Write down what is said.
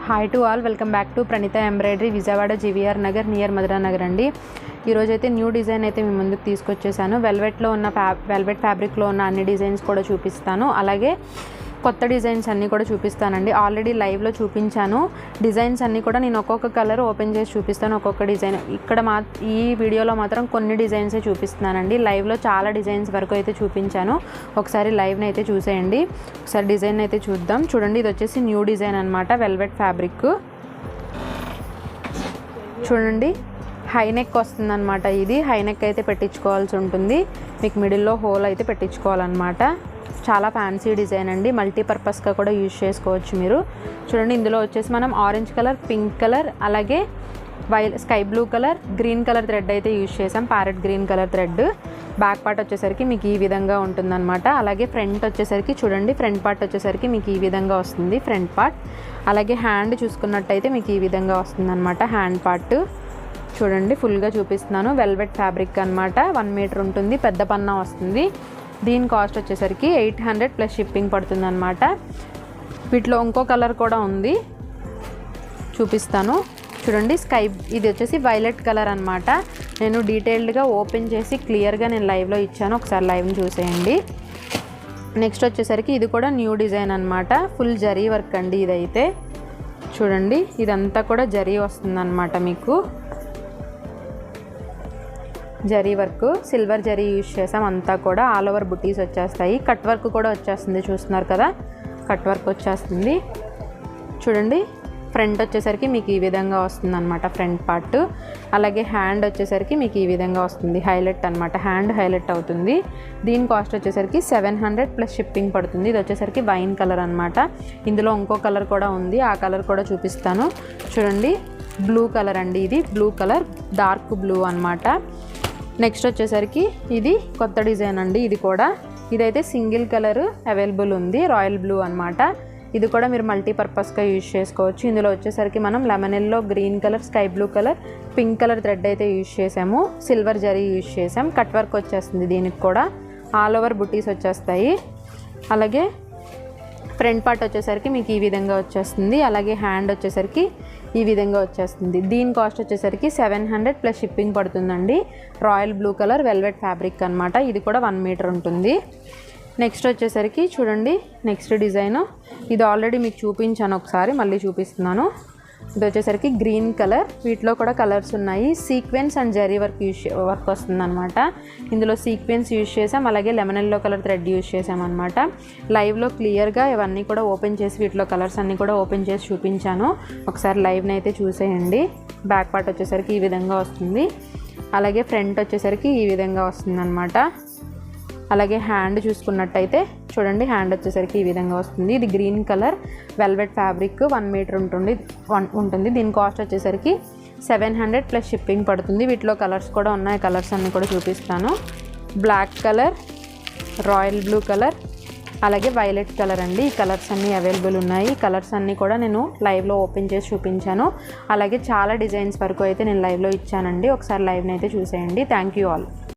Hi to all, welcome back to Praneetha embroidery, Vijayawada GVR Nagar near Madhura Nagar అండి. ఈరోజైతే new design అయితే మీ ముందుకు తీసుకొచ్చేసాను. వెల్వెట్ ఫ్యాబ్రిక్లో ఉన్న అన్ని డిజైన్స్ కూడా చూపిస్తాను, అలాగే కొత్త డిజైన్స్ అన్నీ కూడా చూపిస్తానండి. ఆల్రెడీ లైవ్లో చూపించాను. డిజైన్స్ అన్నీ కూడా నేను ఒక్కొక్క కలర్ ఓపెన్ చేసి చూపిస్తాను, ఒక్కొక్క డిజైన్. ఈ వీడియోలో మాత్రం కొన్ని డిజైన్సే చూపిస్తున్నానండి. లైవ్లో చాలా డిజైన్స్ వరకు అయితే చూపించాను. ఒకసారి లైవ్ని అయితే చూసేయండి. ఒకసారి డిజైన్ అయితే చూద్దాం. చూడండి, ఇది వచ్చేసి న్యూ డిజైన్ అనమాట. వెల్వెట్ ఫ్యాబ్రిక్ చూడండి, హై నెక్ వస్తుందన్నమాట. ఇది హై నెక్ అయితే పెట్టించుకోవాల్సి ఉంటుంది. మీకు మిడిల్లో హోల్ అయితే పెట్టించుకోవాలన్నమాట. చాలా ఫ్యాన్సీ డిజైన్ అండి. మల్టీపర్పస్గా కూడా యూజ్ చేసుకోవచ్చు మీరు. చూడండి, ఇందులో వచ్చేసి మనం ఆరెంజ్ కలర్, పింక్ కలర్, అలాగే sky blue colour, green colour thread అయితే యూజ్ చేసాం. Parrot green colour thread. Back part వచ్చేసరికి మీకు ఈ విధంగా ఉంటుందన్నమాట. అలాగే ఫ్రంట్ వచ్చేసరికి చూడండి, ఫ్రంట్ పార్ట్ వచ్చేసరికి మీకు ఈ విధంగా వస్తుంది ఫ్రంట్ పార్ట్. అలాగే హ్యాండ్ చూసుకున్నట్టయితే మీకు ఈ విధంగా వస్తుందన్నమాట. హ్యాండ్ పార్ట్ చూడండి, ఫుల్గా చూపిస్తున్నాను. వెల్వెట్ ఫ్యాబ్రిక్ అనమాట. 1 మీటర్ ఉంటుంది, పెద్ద పన్నా వస్తుంది. దీని కాస్ట్ వచ్చేసరికి 800 ప్లస్ షిప్పింగ్ పడుతుంది అనమాట. వీటిలో ఇంకో కలర్ కూడా ఉంది, చూపిస్తాను. చూడండి, ఇది వచ్చేసి వైలెట్ కలర్ అనమాట. నేను డీటెయిల్డ్గా ఓపెన్ చేసి క్లియర్గా నేను లైవ్లో ఇచ్చాను. ఒకసారి లైవ్ని చూసేయండి. నెక్స్ట్ వచ్చేసరికి ఇది కూడా న్యూ డిజైన్ అనమాట. ఫుల్ జరీ వర్క్ అండి. ఇదైతే చూడండి, ఇదంతా కూడా జరీ వస్తుందన్నమాట. మీకు zari work, silver zari use చేసాం. అంతా కూడా ఆల్ ఓవర్ బుటీస్ వచ్చేస్తాయి. కట్ వర్క్ కూడా వచ్చేస్తుంది, చూస్తున్నారు కదా, కట్ వర్క్ వచ్చేస్తుంది. చూడండి, ఫ్రంట్ వచ్చేసరికి మీకు ఈ విధంగా వస్తుంది అనమాట, ఫ్రంట్ పార్ట్. అలాగే హ్యాండ్ వచ్చేసరికి మీకు ఈ విధంగా వస్తుంది, హైలైట్ అనమాట. హ్యాండ్ హైలైట్ అవుతుంది. దీని కాస్ట్ వచ్చేసరికి 700 ప్లస్ షిప్పింగ్ పడుతుంది. ఇది వచ్చేసరికి వైన్ కలర్ అనమాట. ఇందులో ఇంకో కలర్ కూడా ఉంది, ఆ కలర్ కూడా చూపిస్తాను. చూడండి, బ్లూ కలర్ అండి. ఇది బ్లూ కలర్, డార్క్ బ్లూ అనమాట. నెక్స్ట్ వచ్చేసరికి ఇది కొత్త డిజైన్ అండి. ఇదైతే సింగిల్ కలర్ అవైలబుల్ ఉంది, రాయల్ బ్లూ అనమాట. ఇది కూడా మీరు మల్టీపర్పస్గా యూజ్ చేసుకోవచ్చు. ఇందులో వచ్చేసరికి మనం lemon yellow, green colour, sky blue colour, pink colour thread అయితే యూజ్ చేసాము. సిల్వర్ జరీ యూజ్ చేసాం. కట్ వర్క్ వచ్చేస్తుంది. దీనికి కూడా ఆల్ ఓవర్ బుటీస్ వచ్చేస్తాయి. అలాగే ఫ్రంట్ పార్ట్ వచ్చేసరికి మీకు ఈ విధంగా వచ్చేస్తుంది. అలాగే హ్యాండ్ వచ్చేసరికి ఈ విధంగా వచ్చేస్తుంది. దీని కాస్ట్ వచ్చేసరికి 700 ప్లస్ షిప్పింగ్ పడుతుందండి. Royal blue colour velvet fabric అనమాట. ఇది కూడా 1 మీటర్ ఉంటుంది. నెక్స్ట్ వచ్చేసరికి చూడండి, నెక్స్ట్ డిజైన్. ఇది ఆల్రెడీ మీకు చూపించాను, ఒకసారి మళ్ళీ చూపిస్తున్నాను. ఇది వచ్చేసరికి గ్రీన్ కలర్. వీటిలో కూడా కలర్స్ ఉన్నాయి. సీక్వెన్స్ అండ్ జరీ వర్క్ వస్తుంది అనమాట. ఇందులో సీక్వెన్స్ యూజ్ చేసాం, అలాగే lemon yellow colour thread use చేసాం అనమాట. లైవ్లో క్లియర్గా ఇవన్నీ కూడా ఓపెన్ చేసి, వీటిలో కలర్స్ అన్నీ కూడా ఓపెన్ చేసి చూపించాను. ఒకసారి లైవ్ని అయితే చూసేయండి. బ్యాక్ పార్ట్ వచ్చేసరికి ఈ విధంగా వస్తుంది. అలాగే ఫ్రంట్ వచ్చేసరికి ఈ విధంగా వస్తుంది అనమాట. అలాగే హ్యాండ్ చూసుకున్నట్టయితే చూడండి, హ్యాండ్ వచ్చేసరికి ఈ విధంగా వస్తుంది. ఇది green colour velvet fabric, 1 metre ఉంటుంది. దీని కాస్ట్ వచ్చేసరికి 700 ప్లస్ షిప్పింగ్ పడుతుంది. వీటిలో కలర్స్ కూడా ఉన్నాయి, కలర్స్ అన్నీ కూడా చూపిస్తాను. Black colour, royal blue colour, అలాగే వైలెట్ కలర్ అండి. ఈ కలర్స్ అన్నీ అవైలబుల్ ఉన్నాయి. కలర్స్ అన్నీ కూడా నేను లైవ్లో ఓపెన్ చేసి చూపించాను. అలాగే చాలా డిజైన్స్ వరకు అయితే నేను లైవ్లో ఇచ్చానండి. ఒకసారి లైవ్ని అయితే చూసేయండి. Thank you all.